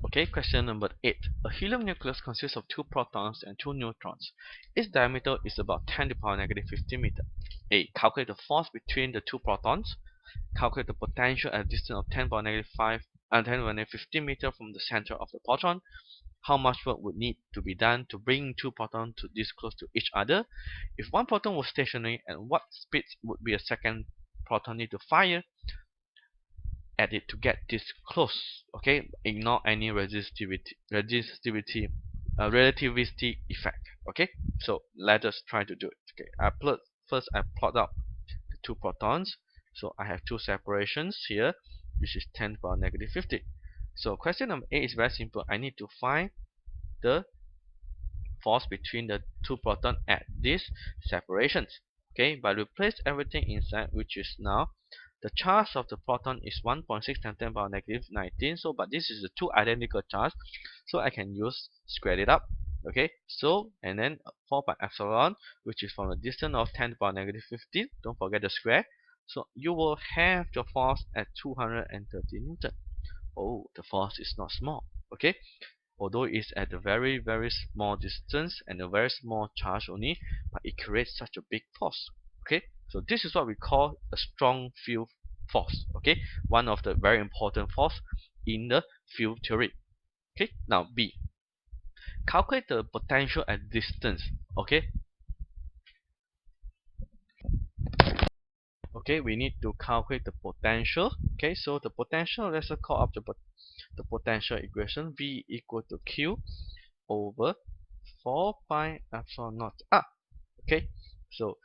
Okay, question number 8. A helium nucleus consists of 2 protons and 2 neutrons. Its diameter is about 10 to the power negative 50 meter. A. Calculate the force between the 2 protons. Calculate the potential at a distance of 10 to the power negative 5 and 10 to the power negative 50 meter from the center of the proton. How much work would need to be done to bring 2 protons to this close to each other? If one proton was stationary, and what speed would be a second proton need to fire at it to get this close? Okay, ignore any relativity effect. Okay, so let us try to do it. Okay, first I plot out the 2 protons. So I have 2 separations here, which is 10 to the power negative 50. So question number 8 is very simple. I need to find the force between the 2 protons at these separations. Okay, but replace everything inside, which is now the charge of the proton is 1.6 times 10 to the power negative 19. So, but this is the 2 identical charge, so I can use square it up. Okay, so and then 4 pi epsilon, which is from a distance of 10 to the power negative 15. Don't forget the square. So you will have your force at 230 Newton. Oh, the force is not small. Okay, although it's at a very small distance and a very small charge only, but it creates such a big force. Okay, so this is what we call a strong field force. Okay, one of the very important force in the field theory. Okay, now B, calculate the potential at distance. Okay, we need to calculate the potential. Okay, so the potential, let's call up the potential equation. V equal to Q over 4 pi epsilon naught r. Okay, so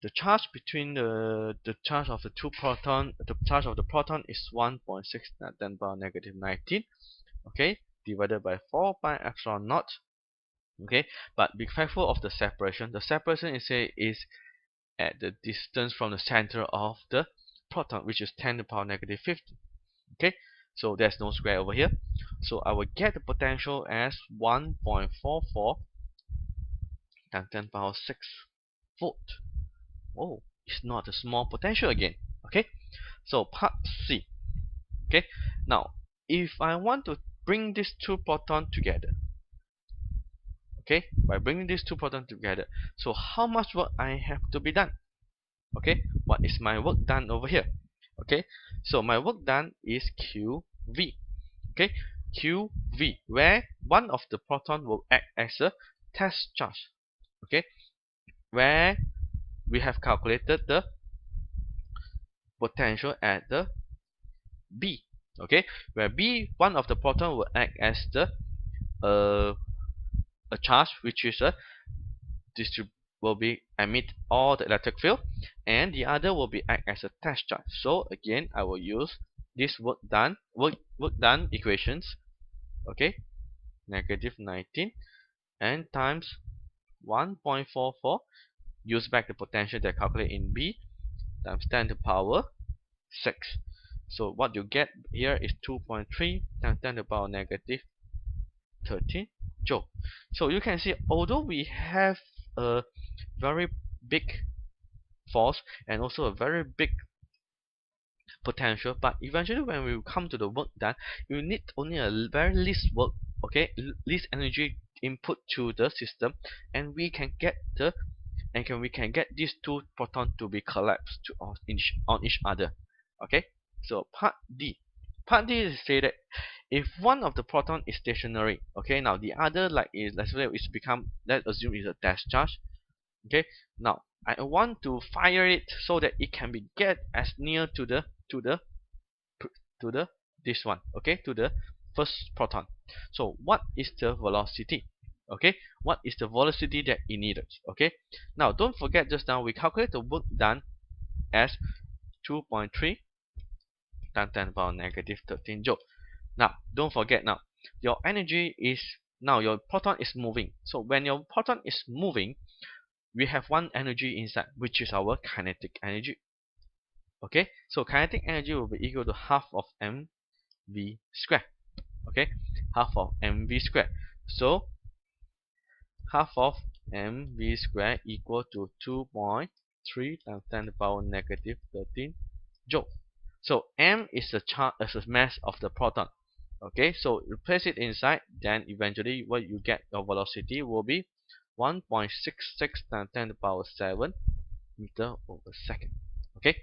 the charge between the charge of the 2 proton, the charge of the proton is 1.6 10 to the power negative 19. Okay, divided by 4 pi epsilon naught. Okay, but be careful of the separation. The separation is at the distance from the center of the proton, which is 10 to the power negative 50. Okay, so there's no square over here, so I will get the potential as 1.44 times 10 to the power 6 volt. Oh, it's not a small potential again. Okay, so part C. Okay, now if I want to bring these 2 protons together, okay, by bringing these 2 protons together, so how much work I have to be done? Okay, what is my work done over here? Okay, so my work done is QV. Okay, QV, where one of the proton will act as a test charge. Okay, where we have calculated the potential at the B. Okay, where B, one of the proton will act as the a charge, which is a will be emit all the electric field, and the other will be act as a test charge. So again, I will use this work done equations. Okay, negative 19 and times 1.44, use back the potential that I calculate in B, times 10 to the power 6. So what you get here is 2.3 times 10 to the power negative 13 joule. So you can see, although we have a very big force and also a very big potential, but eventually when we come to the work done, you need only a very least work, okay, least energy input to the system, and we can get these 2 protons to be collapsed on each other. Okay, so part D. Part D is say that if one of the proton is stationary, okay, now the other, like, is, let's assume is a test charge. Okay, now I want to fire it so that it can be get as near to the this one, okay, to the first proton. So what is the velocity? Okay, what is the velocity that it needed? Okay, now don't forget, just now we calculate the work done as 2.3 times 10 to the power negative 13 joule. Now don't forget, now your energy is, now your proton is moving. So when your proton is moving, we have one energy inside, which is our kinetic energy. Okay, so kinetic energy will be equal to half of mv squared. Okay, half of mv squared. So half of mv squared equal to 2.3 times 10 to the power negative 13 joule. So m is the mass of the proton. Okay, so you place it inside, then eventually what you get, your velocity will be 1.66 times 10 to the power 7 meter over second. Okay,